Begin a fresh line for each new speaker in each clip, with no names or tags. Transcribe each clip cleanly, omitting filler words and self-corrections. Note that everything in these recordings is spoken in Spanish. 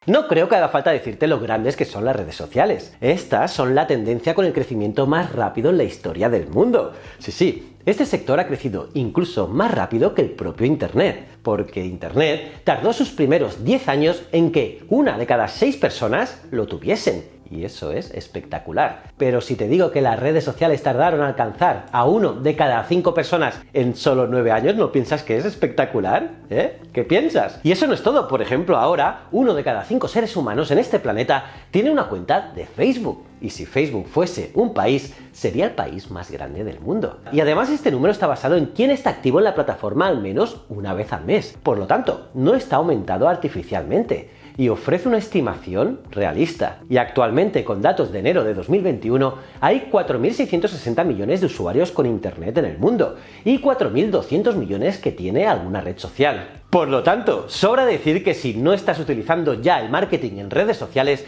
No creo que haga falta decirte lo grandes que son las redes sociales. Estas son la tendencia con el crecimiento más rápido en la historia del mundo. Sí, este sector ha crecido incluso más rápido que el propio Internet, porque Internet tardó sus primeros 10 años en que 1 de cada 6 personas lo tuviesen. Y eso es espectacular. Pero si te digo que las redes sociales tardaron en alcanzar a 1 de cada 5 personas en solo 9 años, ¿no piensas que es espectacular? ¿Qué piensas? Y eso no es todo. Por ejemplo, ahora 1 de cada 5 seres humanos en este planeta tiene una cuenta de Facebook. Y si Facebook fuese un país, sería el país más grande del mundo. Y además este número está basado en quién está activo en la plataforma al menos una vez al mes. Por lo tanto, no está aumentado artificialmente y ofrece una estimación realista. Y actualmente, con datos de enero de 2021, hay 4.660 millones de usuarios con Internet en el mundo y 4.200 millones que tiene alguna red social. Por lo tanto, sobra decir que si no estás utilizando ya el marketing en redes sociales,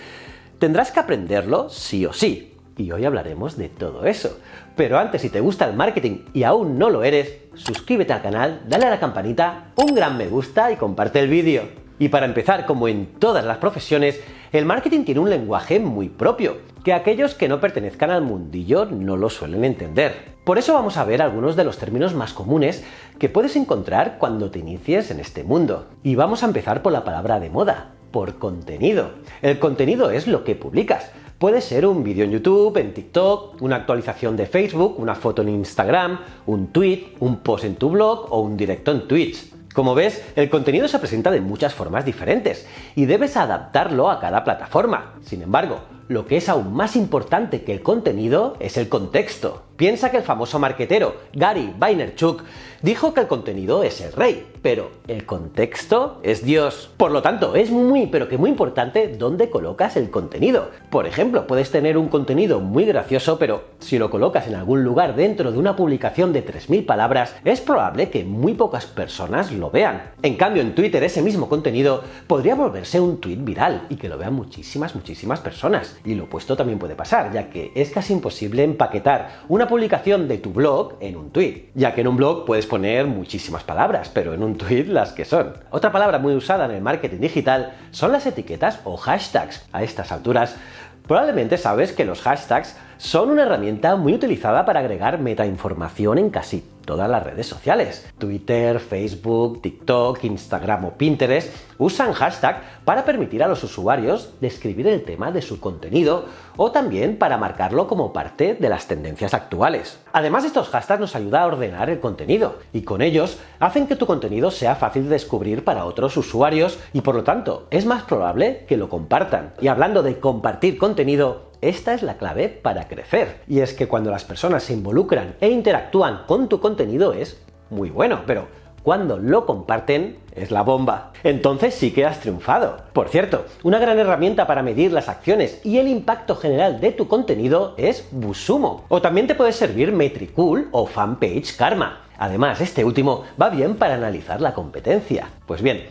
tendrás que aprenderlo sí o sí. Y hoy hablaremos de todo eso. Pero antes, si te gusta el marketing y aún no lo eres, suscríbete al canal, dale a la campanita, un gran me gusta y comparte el vídeo. Y para empezar, como en todas las profesiones, el marketing tiene un lenguaje muy propio, que aquellos que no pertenezcan al mundillo no lo suelen entender. Por eso vamos a ver algunos de los términos más comunes que puedes encontrar cuando te inicies en este mundo. Y vamos a empezar por la palabra de moda, por contenido. El contenido es lo que publicas. Puede ser un vídeo en YouTube, en TikTok, una actualización de Facebook, una foto en Instagram, un tweet, un post en tu blog o un directo en Twitch. Como ves, el contenido se presenta de muchas formas diferentes y debes adaptarlo a cada plataforma. Sin embargo, lo que es aún más importante que el contenido es el contexto. Piensa que el famoso marketero Gary Vaynerchuk dijo que el contenido es el rey, pero el contexto es Dios. Por lo tanto, es muy importante dónde colocas el contenido. Por ejemplo, puedes tener un contenido muy gracioso, pero si lo colocas en algún lugar dentro de una publicación de 3.000 palabras, es probable que muy pocas personas lo vean. En cambio, en Twitter ese mismo contenido podría volverse un tweet viral y que lo vean muchísimas personas. Y lo opuesto también puede pasar, ya que es casi imposible empaquetar una publicación de tu blog en un tweet, ya que en un blog puedes poner muchísimas palabras, pero en un tweet las que son. Otra palabra muy usada en el marketing digital son las etiquetas o hashtags. A estas alturas, probablemente sabes que los hashtags son una herramienta muy utilizada para agregar metainformación en casi todas las redes sociales. Twitter, Facebook, TikTok, Instagram o Pinterest usan hashtag para permitir a los usuarios describir el tema de su contenido o también para marcarlo como parte de las tendencias actuales. Además, estos hashtags nos ayudan a ordenar el contenido y con ellos hacen que tu contenido sea fácil de descubrir para otros usuarios y por lo tanto es más probable que lo compartan. Y hablando de compartir contenido, esta es la clave para crecer. Y es que cuando las personas se involucran e interactúan con tu contenido es muy bueno, pero cuando lo comparten es la bomba. Entonces sí que has triunfado. Por cierto, una gran herramienta para medir las acciones y el impacto general de tu contenido es BuzzSumo. O también te puede servir Metricool o Fanpage Karma. Además, este último va bien para analizar la competencia. Pues bien,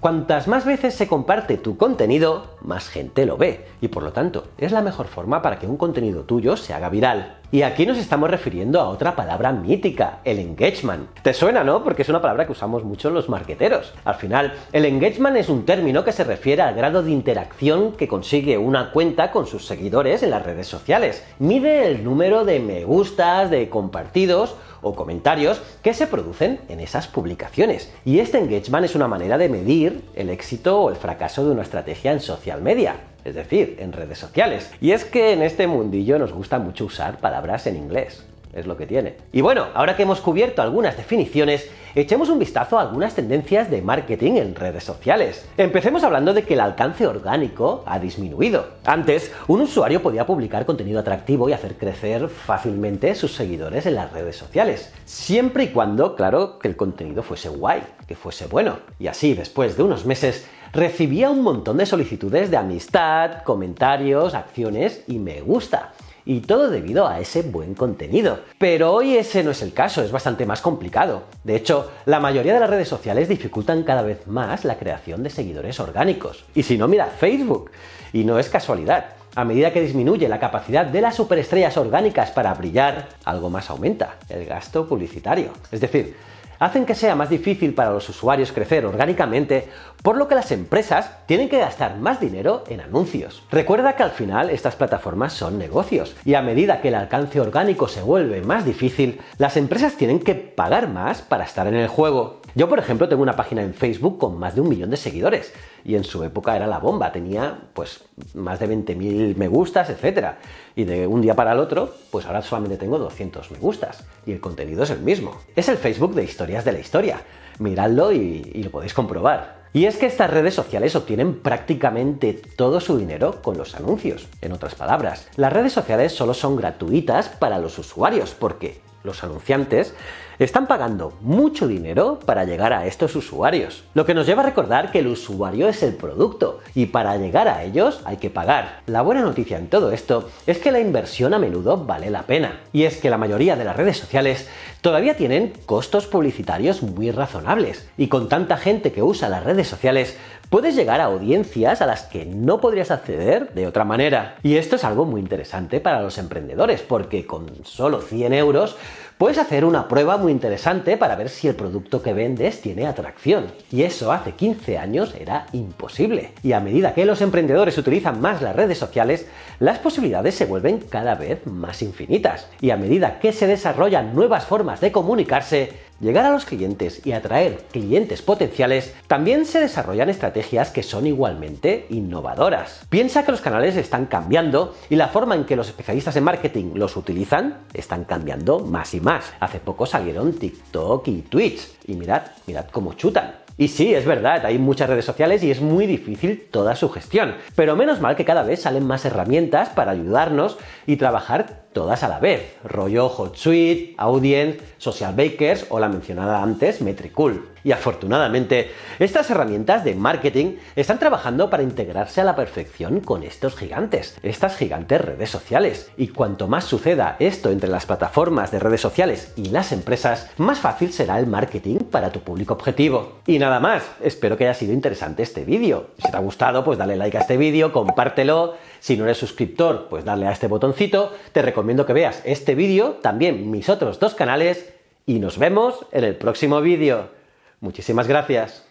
cuantas más veces se comparte tu contenido, más gente lo ve y por lo tanto es la mejor forma para que un contenido tuyo se haga viral. Y aquí nos estamos refiriendo a otra palabra mítica, el engagement. ¿Te suena, no? Porque es una palabra que usamos mucho los marketeros. Al final, el engagement es un término que se refiere al grado de interacción que consigue una cuenta con sus seguidores en las redes sociales. Mide el número de me gustas, de compartidos o comentarios que se producen en esas publicaciones. Y este engagement es una manera de medir el éxito o el fracaso de una estrategia en social media, es decir, en redes sociales. Y es que en este mundillo nos gusta mucho usar palabras en inglés. Es lo que tiene. Y bueno, ahora que hemos cubierto algunas definiciones, echemos un vistazo a algunas tendencias de marketing en redes sociales. Empecemos hablando de que el alcance orgánico ha disminuido. Antes, un usuario podía publicar contenido atractivo y hacer crecer fácilmente sus seguidores en las redes sociales, siempre y cuando, claro, que el contenido fuese guay, que fuese bueno. Y así, después de unos meses, recibía un montón de solicitudes de amistad, comentarios, acciones y me gusta. Y todo debido a ese buen contenido. Pero hoy ese no es el caso, es bastante más complicado. De hecho, la mayoría de las redes sociales dificultan cada vez más la creación de seguidores orgánicos. Y si no, mira Facebook. Y no es casualidad. A medida que disminuye la capacidad de las superestrellas orgánicas para brillar, algo más aumenta, el gasto publicitario. Es decir, hacen que sea más difícil para los usuarios crecer orgánicamente, por lo que las empresas tienen que gastar más dinero en anuncios. Recuerda que al final estas plataformas son negocios, y a medida que el alcance orgánico se vuelve más difícil, las empresas tienen que pagar más para estar en el juego. Yo, por ejemplo, tengo una página en Facebook con más de 1 millón de seguidores, y en su época era la bomba, tenía pues más de 20.000 me gustas, etc. Y de un día para el otro, pues ahora solamente tengo 200 me gustas, y el contenido es el mismo. Es el Facebook de Historias de la Historia. Miradlo y lo podéis comprobar. Y es que estas redes sociales obtienen prácticamente todo su dinero con los anuncios. En otras palabras, las redes sociales solo son gratuitas para los usuarios, porque los anunciantes están pagando mucho dinero para llegar a estos usuarios. Lo que nos lleva a recordar que el usuario es el producto, y para llegar a ellos hay que pagar. La buena noticia en todo esto es que la inversión a menudo vale la pena, y es que la mayoría de las redes sociales todavía tienen costos publicitarios muy razonables, y con tanta gente que usa las redes sociales, puedes llegar a audiencias a las que no podrías acceder de otra manera. Y esto es algo muy interesante para los emprendedores, porque con solo 100 euros puedes hacer una prueba muy interesante para ver si el producto que vendes tiene atracción. Y eso hace 15 años era imposible. Y a medida que los emprendedores utilizan más las redes sociales, las posibilidades se vuelven cada vez más infinitas. Y a medida que se desarrollan nuevas formas de comunicarse, llegar a los clientes y atraer clientes potenciales, también se desarrollan estrategias que son igualmente innovadoras. Piensa que los canales están cambiando y la forma en que los especialistas en marketing los utilizan están cambiando más y más. Hace poco salieron TikTok y Twitch y mirad cómo chutan. Y sí, es verdad, hay muchas redes sociales y es muy difícil toda su gestión, pero menos mal que cada vez salen más herramientas para ayudarnos y trabajar todas a la vez, rollo HotSuite, Audience, Social Bakers o la mencionada antes Metricool. Y afortunadamente, estas herramientas de marketing están trabajando para integrarse a la perfección con estas gigantes redes sociales. Y cuanto más suceda esto entre las plataformas de redes sociales y las empresas, más fácil será el marketing para tu público objetivo. Y nada más, espero que haya sido interesante este vídeo. Si te ha gustado, pues dale like a este vídeo, compártelo. Si no eres suscriptor, pues dale a este botoncito. Te recomiendo que veas este vídeo, también mis otros 2 canales, y nos vemos en el próximo vídeo. Muchísimas gracias.